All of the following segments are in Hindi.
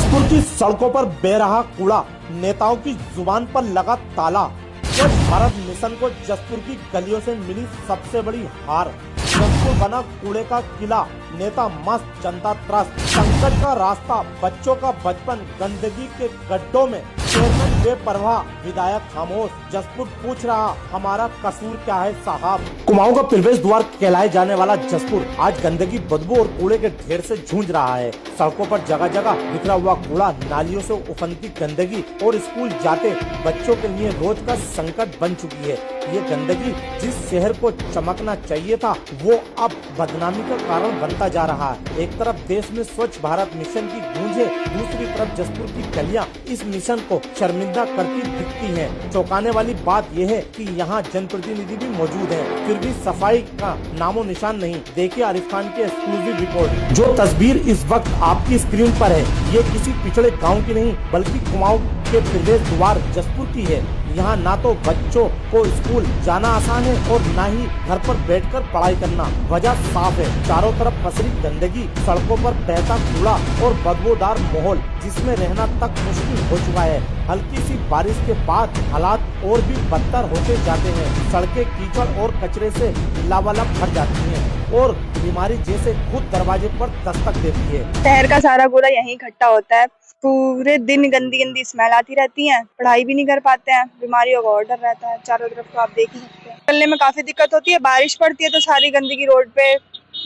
जसपुर की सड़कों पर बेरहा कूड़ा, नेताओं की जुबान पर लगा ताला। स्वच्छ भारत मिशन को जसपुर की गलियों से मिली सबसे बड़ी हार। जसपुर बना कूड़े का किला, नेता मस्त, जनता त्रस्त। संकट का रास्ता, बच्चों का बचपन गंदगी के गड्ढों में। चेयरमैन बेपरवाह, विधायक खामोश। जसपुर पूछ रहा, हमारा कसूर क्या है साहब। कुमाऊं का प्रवेश द्वार कहलाए जाने वाला जसपुर आज गंदगी, बदबू और कूड़े के ढेर से जूझ रहा है। सड़कों पर जगह जगह बिखरा हुआ कूड़ा, नालियों से उफनती गंदगी और स्कूल जाते बच्चों के लिए रोज का संकट बन चुकी है। ये गंदगी जिस शहर को चमकना चाहिए था, वो अब बदनामी का कारण बनता जा रहा है। एक तरफ देश में स्वच्छ भारत मिशन की गूंज है, दूसरी तरफ जसपुर की गलियां इस मिशन को शर्मिंदा करती दिखती हैं। चौंकाने वाली बात यह है कि यहाँ जनप्रतिनिधि भी मौजूद हैं, फिर भी सफाई का नामो निशान नहीं। देखिए आरिफ खान की एक्सक्लूसिव रिपोर्ट। जो तस्वीर इस वक्त आपकी स्क्रीन पर है, ये किसी पिछड़े गाँव की नहीं बल्कि कुमाऊं के प्रवेश द्वार जसपुर की है। यहाँ ना तो बच्चों को स्कूल जाना आसान है और ना ही घर पर बैठकर पढ़ाई करना। वजह साफ है, चारों तरफ पसरी गंदगी, सड़कों पर बहता कूड़ा और बदबूदार माहौल जिसमें रहना तक मुश्किल हो चुका है। हल्की सी बारिश के बाद हालात और भी बदतर होते जाते हैं। सड़कें कीचड़ और कचरे से लबालब भर जाती हैं और बीमारी जैसे खुद दरवाजे पर दस्तक देती है। शहर का सारा कूड़ा यहीं इकट्ठा होता है। पूरे दिन गंदी गंदी स्मेल आती रहती है, पढ़ाई भी नहीं कर पाते हैं, बीमारियों का ऑर्डर रहता है चारों तरफ। तो आप देख ही सकते हैं, चलने में काफी दिक्कत होती है। बारिश पड़ती है तो सारी गंदगी रोड पे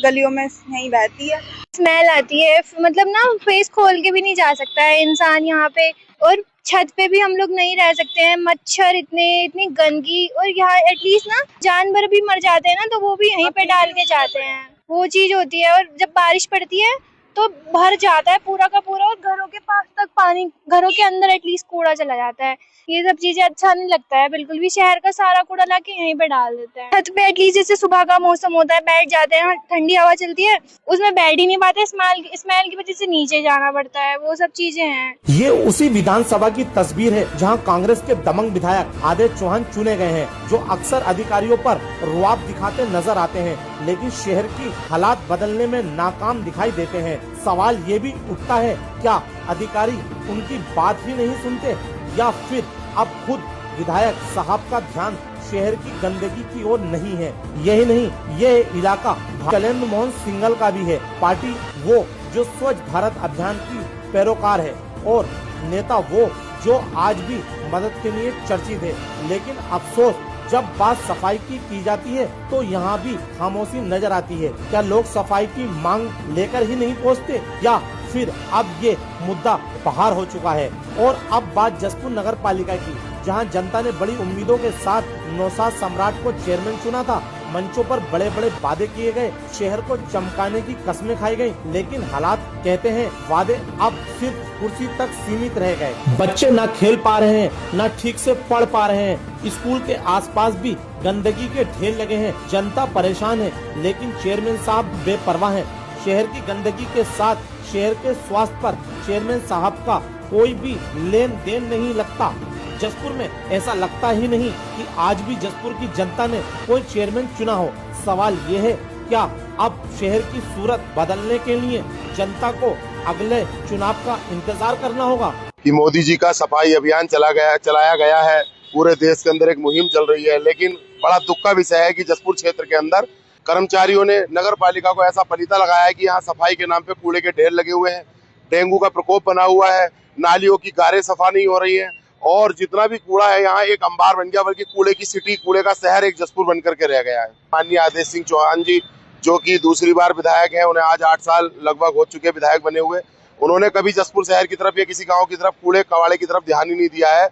गलियों में नहीं बहती है, स्मेल आती है। मतलब ना फेस खोल के भी नहीं जा सकता है इंसान यहाँ पे, और छत पे भी हम लोग नहीं रह सकते हैं। मच्छर इतनी गंदगी, और यहाँ एटलीस्ट ना जानवर भी मर जाते हैं ना, तो वो भी यहीं पे डाल के जाते हैं। वो चीज होती है। और जब बारिश पड़ती है तो भर जाता है पूरा का पूरा, और घरों के पास तक पानी, घरों के अंदर एटलीस्ट कूड़ा चला जाता है। ये सब चीजें अच्छा नहीं लगता है बिल्कुल भी। शहर का सारा कूड़ा लाके यहीं पे डाल देते हैं। छत पे एटलीस्ट जैसे सुबह का मौसम होता है, बैठ जाते हैं, ठंडी हवा चलती है, उसमें बैठ ही नहीं पाते। स्मेल की वजह से नीचे जाना पड़ता है। वो सब चीजें हैं। ये उसी विधानसभा की तस्वीर है जहां कांग्रेस के दबंग विधायक आदेश चौहान चुने गए हैं, जो अक्सर अधिकारियों पर रुआब दिखाते नजर आते हैं, लेकिन शहर की हालात बदलने में नाकाम दिखाई देते हैं। सवाल ये भी उठता है, क्या अधिकारी उनकी बात ही नहीं सुनते, या फिर अब खुद विधायक साहब का ध्यान शहर की गंदगी की ओर नहीं है। यही नहीं, ये इलाका शैलेंद्र मोहन सिंघल का भी है। पार्टी वो जो स्वच्छ भारत अभियान की पैरोकार है और नेता वो जो आज भी मदद के लिए चर्चित है। लेकिन अफसोस, जब बात सफाई की जाती है तो यहाँ भी खामोशी नजर आती है। क्या लोग सफाई की मांग लेकर ही नहीं पहुँचते, या फिर अब ये मुद्दा बाहर हो चुका है। और अब बात जसपुर नगर पालिका की, जहां जनता ने बड़ी उम्मीदों के साथ नौशाद सम्राट को चेयरमैन चुना था। मंचों पर बड़े बड़े वादे किए गए, शहर को चमकाने की कस्में खाई गई, लेकिन हालात कहते हैं वादे अब सिर्फ कुर्सी तक सीमित रह गए। बच्चे ना खेल पा रहे हैं, ना ठीक से पढ़ पा रहे हैं। स्कूल के आसपास भी गंदगी के ढेर लगे हैं। जनता परेशान है, लेकिन चेयरमैन साहब बेपरवाह हैं। शहर की गंदगी के साथ शहर के स्वास्थ्य पर चेयरमैन साहब का कोई भी लेन देन नहीं लगता। जसपुर में ऐसा लगता ही नहीं कि आज भी जसपुर की जनता ने कोई चेयरमैन चुना हो। सवाल ये है, क्या अब शहर की सूरत बदलने के लिए जनता को अगले चुनाव का इंतजार करना होगा? कि मोदी जी का सफाई अभियान चलाया गया है, पूरे देश के अंदर एक मुहिम चल रही है, लेकिन बड़ा दुख का विषय है कि जसपुर क्षेत्र के अंदर कर्मचारियों ने नगर पालिका को ऐसा पलीता लगाया है कि यहाँ सफाई के नाम पे कूड़े के ढेर लगे हुए हैं, डेंगू का प्रकोप बना हुआ है, नालियों की गारें सफा नहीं हो रही है, और जितना भी कूड़ा है यहाँ एक अंबार बन गया, बल्कि कूड़े की सिटी, कूड़े का शहर एक जसपुर बन करके रह गया है। माननीय आदेश सिंह चौहान जी, जो कि दूसरी बार विधायक है, उन्हें आज 8 साल लगभग हो चुके विधायक बने हुए, उन्होंने कभी जसपुर शहर की तरफ या किसी गाँव की तरफ कूड़े कबाड़े की तरफ ध्यान ही नहीं दिया है।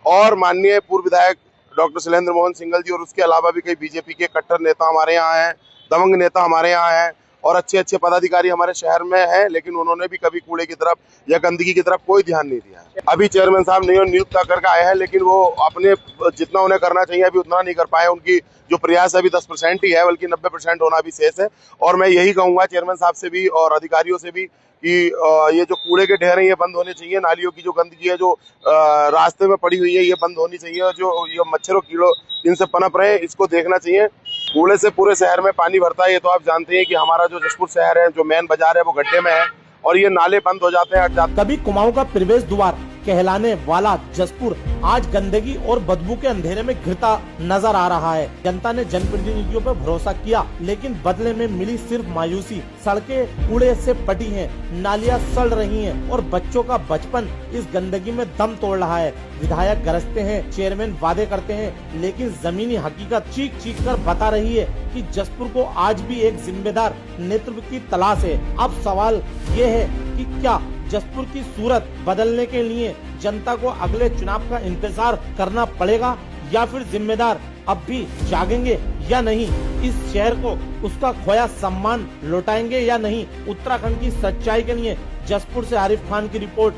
और माननीय पूर्व विधायक डॉक्टर शैलेंद्र मोहन सिंघल जी और उसके अलावा भी कई बीजेपी के कट्टर नेता हमारे यहाँ हैं, दबंग नेता हमारे यहाँ हैं, और अच्छे अच्छे पदाधिकारी हमारे शहर में हैं, लेकिन उन्होंने भी कभी कूड़े की तरफ या गंदगी की तरफ कोई ध्यान नहीं दिया है। अभी चेयरमैन साहब नियुक्त करके आए हैं, लेकिन वो अपने जितना उन्हें करना चाहिए अभी उतना नहीं कर पाए। उनकी जो प्रयास है अभी 10% ही है, बल्कि 90% होना भी शेष है। और मैं यही कहूंगा चेयरमैन साहब से भी और अधिकारियों से भी कि ये जो कूड़े के ढेर हैं ये बंद होने चाहिए। नालियों की जो गंदगी है जो रास्ते में पड़ी हुई है ये बंद होनी चाहिए, और जो ये मच्छरों कीड़ों इनसे पनप रहे हैं इसको देखना चाहिए। कूड़े से पूरे शहर में पानी भरता है, ये तो आप जानते हैं कि हमारा जो जसपुर शहर है, जो मेन बाजार है वो गड्ढे में है, और ये नाले बंद हो जाते हैं, हट जाते हैं। कभी कुमाऊं का प्रवेश द्वार कहलाने वाला जसपुर आज गंदगी और बदबू के अंधेरे में घिरता नजर आ रहा है। जनता ने जनप्रतिनिधियों पर भरोसा किया, लेकिन बदले में मिली सिर्फ मायूसी। सड़कें कूड़े से पटी हैं, नालियां सड़ रही हैं और बच्चों का बचपन इस गंदगी में दम तोड़ रहा है। विधायक गरजते हैं, चेयरमैन वादे करते हैं, लेकिन जमीनी हकीकत चीख चीख कर बता रही है कि जसपुर को आज भी एक जिम्मेदार नेतृत्व की तलाश है। अब सवाल ये है कि क्या जसपुर की सूरत बदलने के लिए जनता को अगले चुनाव का इंतजार करना पड़ेगा, या फिर जिम्मेदार अब भी जागेंगे या नहीं? इस शहर को उसका खोया सम्मान लौटाएंगे या नहीं? उत्तराखंड की सच्चाई के लिए जसपुर से आरिफ खान की रिपोर्ट।